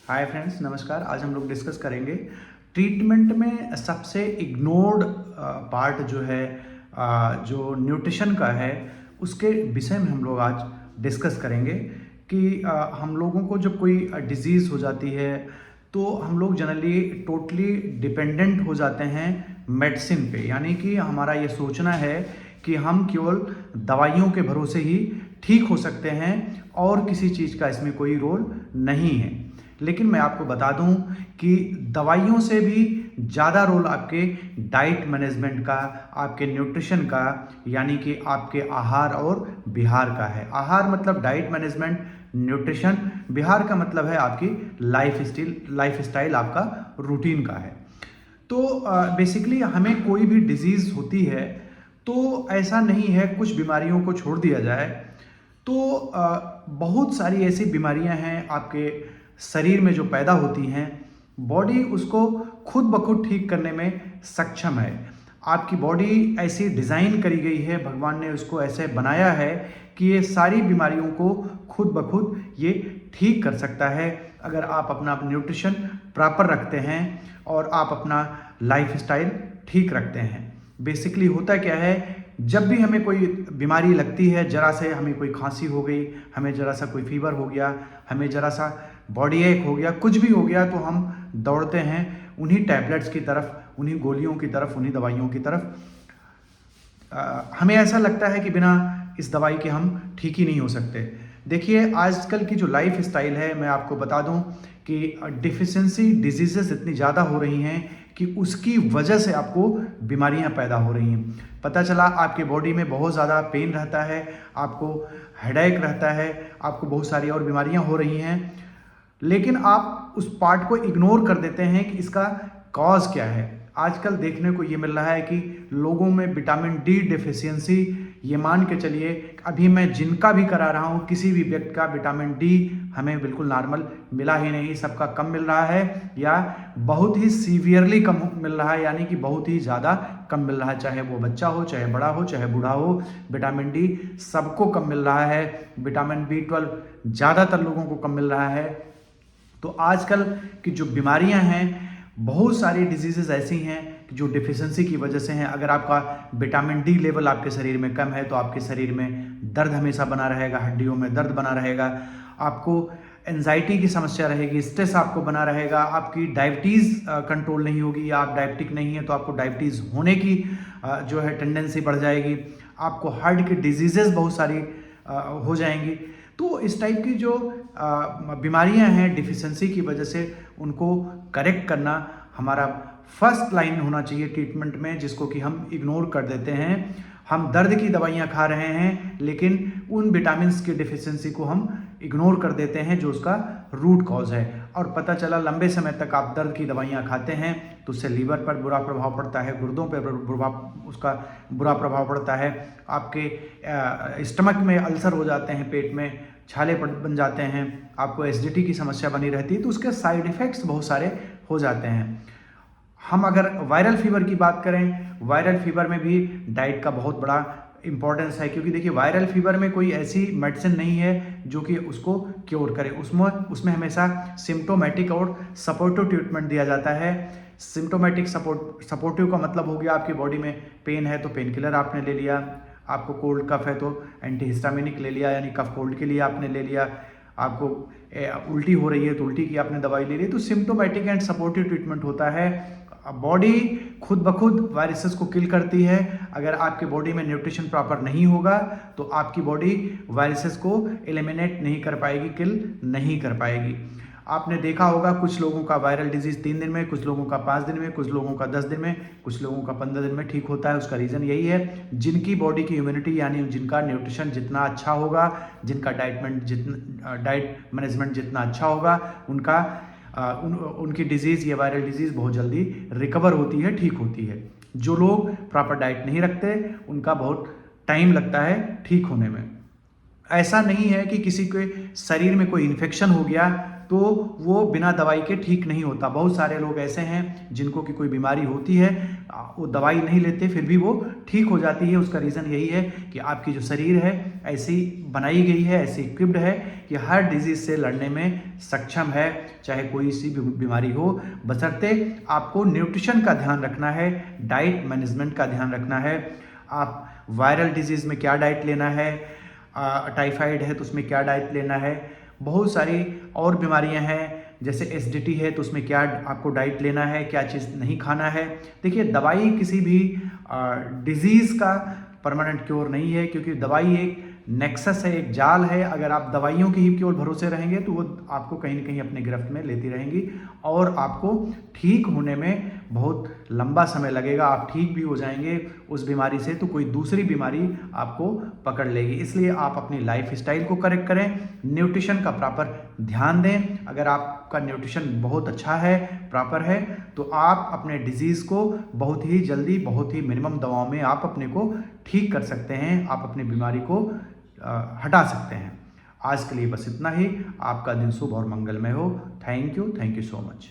Hi friends, नमस्कार। आज हम लोग डिस्कस करेंगे ट्रीटमेंट में सबसे इग्नोर्ड पार्ट जो है, जो न्यूट्रिशन का है, उसके विषय में हम लोग आज डिस्कस करेंगे कि हम लोगों को जब कोई डिजीज़ हो जाती है तो हम लोग जनरली टोटली डिपेंडेंट हो जाते हैं मेडिसिन पे। यानी कि हमारा ये सोचना है कि हम केवल दवाइयों के भरोसे ही ठीक हो सकते हैं और किसी चीज़ का इसमें कोई रोल नहीं है। लेकिन मैं आपको बता दूं कि दवाइयों से भी ज़्यादा रोल आपके डाइट मैनेजमेंट का, आपके न्यूट्रिशन का, यानी कि आपके आहार और विहार का है। आहार मतलब डाइट मैनेजमेंट, न्यूट्रिशन, विहार का मतलब है आपकी लाइफ स्टाइल आपका रूटीन का है। तो बेसिकली हमें कोई भी डिजीज़ होती है तो ऐसा नहीं है कुछ बीमारियों को छोड़ दिया जाए। तो बहुत सारी ऐसी बीमारियां हैं आपके शरीर में जो पैदा होती हैं, बॉडी उसको खुद ब खुद ठीक करने में सक्षम है। आपकी बॉडी ऐसी डिज़ाइन करी गई है, भगवान ने उसको ऐसे बनाया है कि ये सारी बीमारियों को खुद ब खुद ये ठीक कर सकता है अगर आप अपना न्यूट्रिशन प्रॉपर रखते हैं और आप अपना लाइफ स्टाइल ठीक रखते हैं। बेसिकली होता क्या है, जब भी हमें कोई बीमारी लगती है, जरा से हमें कोई खांसी हो गई, हमें जरा सा कोई फीवर हो गया, हमें जरा सा बॉडी एक हो गया, कुछ भी हो गया, तो हम दौड़ते हैं उन्हीं टैबलेट्स की तरफ, उन्हीं गोलियों की तरफ, उन्हीं दवाइयों की तरफ। हमें ऐसा लगता है कि बिना इस दवाई के हम ठीक ही नहीं हो सकते। देखिए, आजकल की जो लाइफ स्टाइल है, मैं आपको बता दूं कि डिफिशिएंसी डिजीजेस इतनी ज़्यादा हो रही हैं कि उसकी वजह से आपको बीमारियां पैदा हो रही हैं। पता चला आपके बॉडी में बहुत ज़्यादा पेन रहता है, आपको हेडेक रहता है, आपको बहुत सारी और बीमारियां हो रही हैं, लेकिन आप उस पार्ट को इग्नोर कर देते हैं कि इसका कॉज क्या है। आजकल देखने को ये मिल रहा है कि लोगों में विटामिन डी डिफिशियंसी, ये मान के चलिए अभी मैं जिनका भी करा रहा हूँ, किसी भी व्यक्ति का विटामिन डी हमें बिल्कुल नॉर्मल मिला ही नहीं। सबका कम मिल रहा है या बहुत ही सीवियरली कम मिल रहा है, यानी कि बहुत ही ज़्यादा कम मिल रहा है। चाहे वो बच्चा हो, चाहे बड़ा हो, चाहे बूढ़ा हो, विटामिन डी सबको कम मिल रहा है। विटामिन B12 ज़्यादातर लोगों को कम मिल रहा है। तो आजकल की जो बीमारियां हैं, बहुत सारी डिजीजेस ऐसी हैं जो डिफिशिएंसी की वजह से हैं। अगर आपका विटामिन डी लेवल आपके शरीर में कम है तो आपके शरीर में दर्द हमेशा बना रहेगा, हड्डियों में दर्द बना रहेगा, आपको एंजाइटी की समस्या रहेगी, स्ट्रेस आपको बना रहेगा, आपकी डायबिटीज़ कंट्रोल नहीं होगी, या आप डायबिटिक नहीं है तो आपको डायबिटीज़ होने की जो है टेंडेंसी बढ़ जाएगी, आपको हार्ट की डिजीजेस बहुत सारी हो जाएंगी। तो इस टाइप की जो बीमारियां हैं डिफिशिएंसी की वजह से, उनको करेक्ट करना हमारा फर्स्ट लाइन होना चाहिए ट्रीटमेंट में, जिसको कि हम इग्नोर कर देते हैं। हम दर्द की दवाइयां खा रहे हैं लेकिन उन विटामिन्स की डिफिशिएंसी को हम इग्नोर कर देते हैं जो उसका रूट कॉज है। और पता चला लंबे समय तक आप दर्द की दवाइयां खाते हैं तो उससे लीवर पर बुरा प्रभाव पड़ता है, गुर्दों पर उसका बुरा प्रभाव पड़ता है, आपके स्टमक में अल्सर हो जाते हैं, पेट में छाले बन जाते हैं, आपको एसिडिटी की समस्या बनी रहती है। तो उसके साइड इफ़ेक्ट्स बहुत सारे हो जाते हैं। हम अगर वायरल फीवर की बात करें, वायरल फीवर में भी डाइट का बहुत बड़ा इंपॉर्टेंस है, क्योंकि देखिए वायरल फीवर में कोई ऐसी मेडिसिन नहीं है जो कि उसको क्योर करे। उसमें हमेशा सिम्टोमेटिक और सपोर्टिव ट्रीटमेंट दिया जाता है। सिम्टोमेटिक सपोर्टिव का मतलब हो गया, आपकी बॉडी में पेन है तो पेन किलर आपने ले लिया, आपको कोल्ड कफ है तो एंटीहिस्टामिनिक ले लिया, यानी कफ कोल्ड के लिए आपने ले लिया, आपको उल्टी हो रही है तो उल्टी की आपने दवाई ले ली। तो सिम्टोमेटिक एंड सपोर्टिव ट्रीटमेंट होता है। बॉडी खुद ब खुद वायरसेस को किल करती है। अगर आपके बॉडी में न्यूट्रिशन प्रॉपर नहीं होगा तो आपकी बॉडी वायरसेस को एलिमिनेट नहीं कर पाएगी, किल नहीं कर पाएगी। आपने देखा होगा कुछ लोगों का वायरल डिजीज 3 दिन में, कुछ लोगों का 5 दिन में, कुछ लोगों का 10 दिन में, कुछ लोगों का 15 दिन में ठीक होता है। उसका रीज़न यही है, जिनकी बॉडी की इम्यूनिटी यानी जिनका न्यूट्रिशन जितना अच्छा होगा, जिनका डाइट मैनेजमेंट जितना अच्छा होगा, उनकी डिजीज़, ये वायरल डिजीज़ बहुत जल्दी रिकवर होती है, ठीक होती है। जो लोग प्रॉपर डाइट नहीं रखते उनका बहुत टाइम लगता है ठीक होने में। ऐसा नहीं है कि किसी के शरीर में कोई इन्फेक्शन हो गया तो वो बिना दवाई के ठीक नहीं होता। बहुत सारे लोग ऐसे हैं जिनको कि कोई बीमारी होती है, वो दवाई नहीं लेते फिर भी वो ठीक हो जाती है। उसका रीज़न यही है कि आपकी जो शरीर है ऐसी बनाई गई है, ऐसी इक्विप्ड है कि हर डिजीज़ से लड़ने में सक्षम है, चाहे कोई सी भी बीमारी हो। बशर्ते आपको न्यूट्रिशन का ध्यान रखना है, डाइट मैनेजमेंट का ध्यान रखना है। आप वायरल डिजीज़ में क्या डाइट लेना है, टाइफाइड है तो उसमें क्या डाइट लेना है, बहुत सारी और बीमारियां हैं जैसे एसिडिटी है तो उसमें क्या आपको डाइट लेना है, क्या चीज़ नहीं खाना है। देखिए, दवाई किसी भी डिजीज़ का परमानेंट क्योर नहीं है, क्योंकि दवाई एक नेक्सस है, एक जाल है। अगर आप दवाइयों की ही केवल भरोसे रहेंगे तो वो आपको कहीं ना कहीं अपने गिरफ्त में लेती रहेंगी और आपको ठीक होने में बहुत लंबा समय लगेगा। आप ठीक भी हो जाएंगे उस बीमारी से तो कोई दूसरी बीमारी आपको पकड़ लेगी। इसलिए आप अपनी लाइफ स्टाइल को करेक्ट करें, न्यूट्रिशन का प्रॉपर ध्यान दें। अगर आपका न्यूट्रिशन बहुत अच्छा है, प्रॉपर है, तो आप अपने डिजीज़ को बहुत ही जल्दी, बहुत ही मिनिमम दवाओं में आप अपने को ठीक कर सकते हैं, आप अपनी बीमारी को हटा सकते हैं। आज के लिए बस इतना ही। आपका दिन शुभ और मंगलमय हो। Thank you so much.